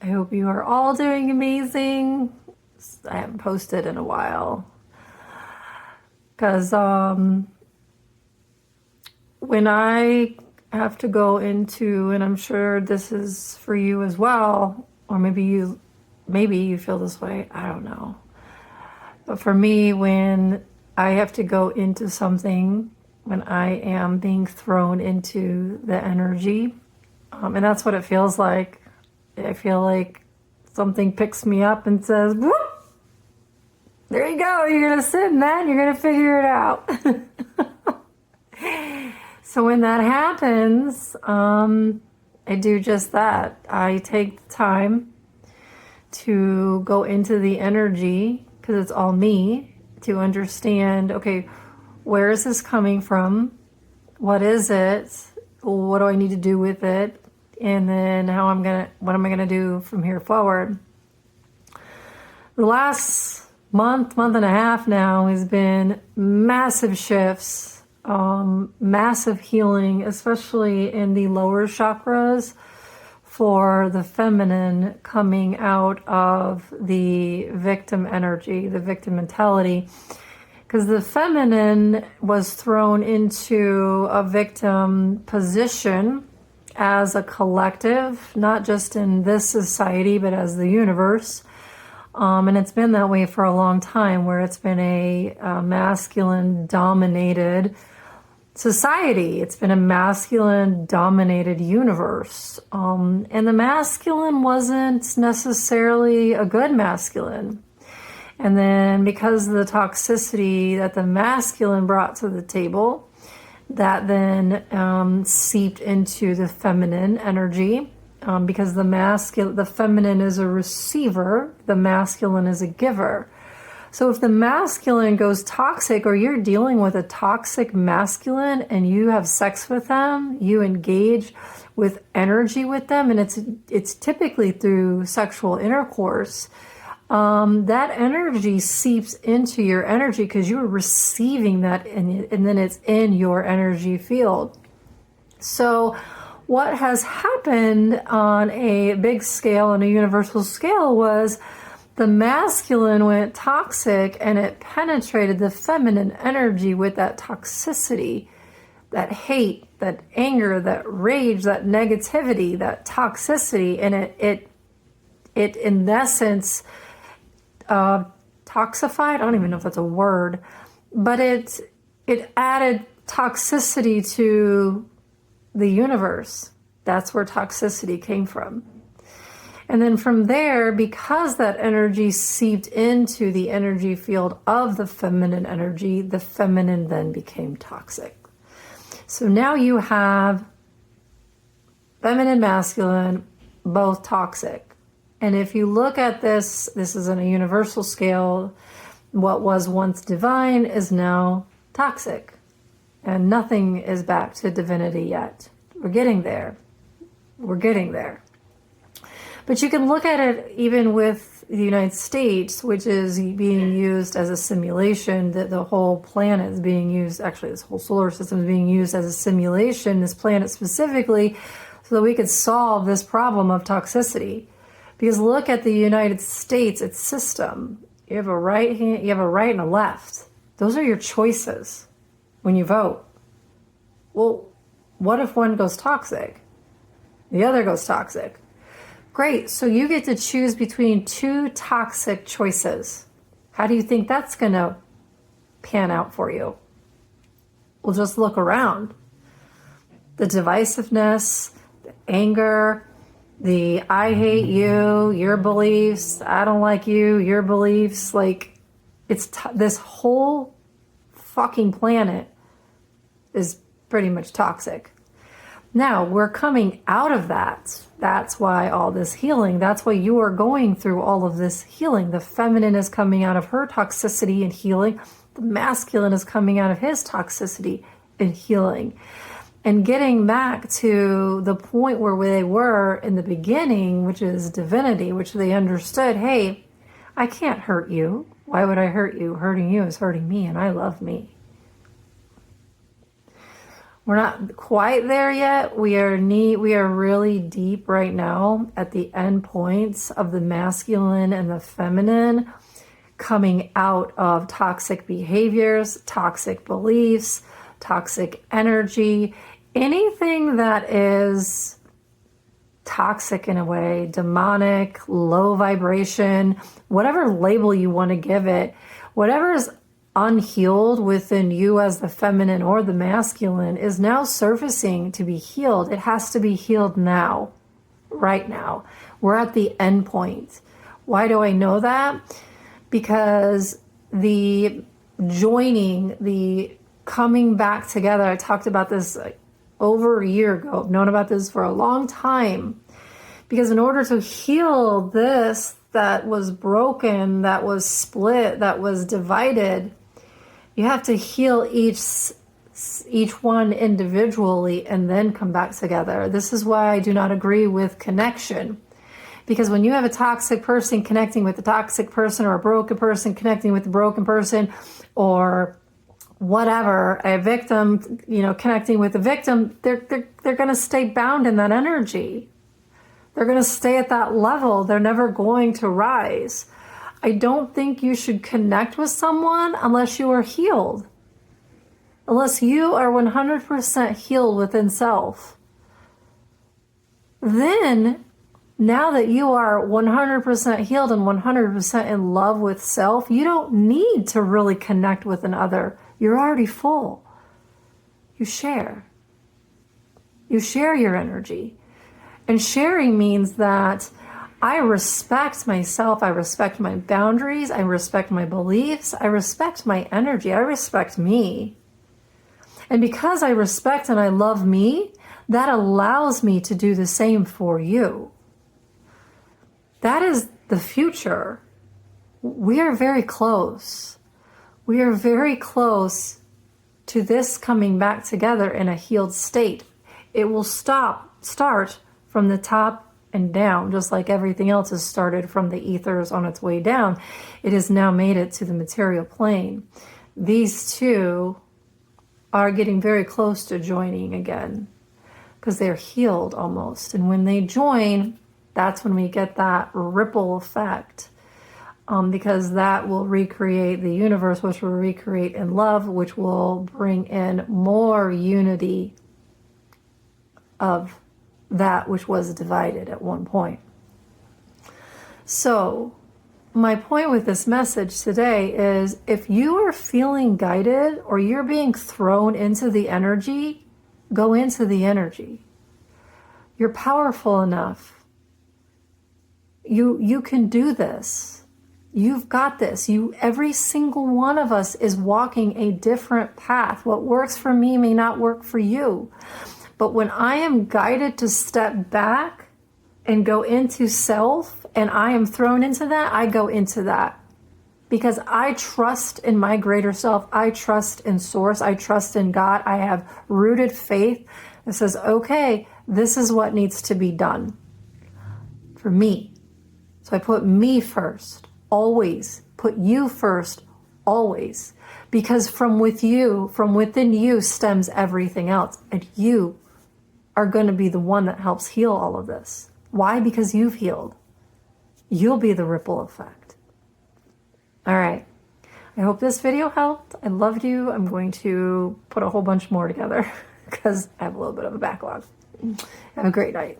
hope you are all doing amazing. I haven't posted in a while because when I have to go into, and I'm sure this is for you as well, or maybe you feel this way, I don't know. But for me, when I have to go into something, when I am being thrown into the energy, and that's what it feels like. I feel like something picks me up and says, whoop, there you go, you're gonna sit in that and you're gonna figure it out. So when that happens, I do just that. I take the time to go into the energy, because it's all me, to understand, okay, where is this coming from? What is it? What do I need to do with it? And then what am I gonna do from here forward? The last month and a half now has been massive shifts, massive healing, especially in the lower chakras for the feminine coming out of the victim energy, the victim mentality. Because the feminine was thrown into a victim position as a collective, not just in this society, but as the universe. And it's been that way for a long time, where it's been a masculine-dominated society. It's been a masculine-dominated universe. And the masculine wasn't necessarily a good masculine. And then because of the toxicity that the masculine brought to the table, that then seeped into the feminine energy, because the feminine is a receiver, the masculine is a giver. So if the masculine goes toxic, or you're dealing with a toxic masculine and you have sex with them, you engage with energy with them, and it's typically through sexual intercourse, that energy seeps into your energy because you're receiving that, and then it's in your energy field. So what has happened on a big scale, on a universal scale, was the masculine went toxic and it penetrated the feminine energy with that toxicity, that hate, that anger, that rage, that negativity, that toxicity, and it in essence toxified. I don't even know if that's a word, but it added toxicity to the universe. That's where toxicity came from. And then from there, because that energy seeped into the energy field of the feminine energy, the feminine then became toxic. So now you have feminine, masculine, both toxic. And if you look at this is on a universal scale. What was once divine is now toxic. And nothing is back to divinity yet. We're getting there. We're getting there. But you can look at it even with the United States, which is being used as a simulation, that the whole planet is being used, actually this whole solar system is being used as a simulation, this planet specifically, so that we could solve this problem of toxicity. Because look at the United States, its system. You have a right hand, you have a right and a left. Those are your choices when you vote. Well, what if one goes toxic? The other goes toxic. Great, so you get to choose between two toxic choices. How do you think that's gonna pan out for you? Well, just look around. The divisiveness, the anger, the I hate you, your beliefs, I don't like you, your beliefs, like this whole fucking planet is pretty much toxic. Now, we're coming out of that. That's why all this healing, that's why you are going through all of this healing. The feminine is coming out of her toxicity and healing. The masculine is coming out of his toxicity and healing. And getting back to the point where they were in the beginning, which is divinity, which they understood, hey, I can't hurt you. Why would I hurt you? Hurting you is hurting me, and I love me. We're not quite there yet. We are really deep right now at the end points of the masculine and the feminine coming out of toxic behaviors, toxic beliefs, toxic energy, anything that is toxic in a way, demonic, low vibration, whatever label you want to give it, whatever is unhealed within you as the feminine or the masculine is now surfacing to be healed. It has to be healed now, right now. We're at the end point. Why do I know that? Because the joining, the coming back together, I talked about this over a year ago. I've known about this for a long time. Because in order to heal this that was broken, that was split, that was divided, you have to heal each one individually and then come back together. This is why I do not agree with connection. Because when you have a toxic person connecting with a toxic person, or a broken person connecting with a broken person, or whatever, a victim, connecting with a victim, they're going to stay bound in that energy. They're going to stay at that level. They're never going to rise. I don't think you should connect with someone unless you are healed. Unless you are 100% healed within self. Then, now that you are 100% healed and 100% in love with self, you don't need to really connect with another. You're already full. You share. You share your energy. And sharing means that I respect myself, I respect my boundaries, I respect my beliefs, I respect my energy, I respect me. And because I respect and I love me, that allows me to do the same for you. That is the future. We are very close. We are very close to this coming back together in a healed state. It will start from the top and down, just like everything else has started from the ethers on its way down. It has now made it to the material plane. These two are getting very close to joining again because they're healed almost. And when they join, that's when we get that ripple effect, because that will recreate the universe, which will recreate in love, which will bring in more unity of that which was divided at one point. So my point with this message today is, if you are feeling guided or you're being thrown into the energy, go into the energy. You're powerful enough. You can do this. You've got this. Every single one of us is walking a different path. What works for me may not work for you. But when I am guided to step back and go into self, and I am thrown into that, I go into that. Because I trust in my greater self. I trust in Source. I trust in God. I have rooted faith that says, okay, this is what needs to be done for me. So I put me first, always. Put you first, always. Because from within you stems everything else. And you are going to be the one that helps heal all of this. Why? Because you've healed. You'll be the ripple effect. All right. I hope this video helped. I loved you. I'm going to put a whole bunch more together because I have a little bit of a backlog. Have a great night.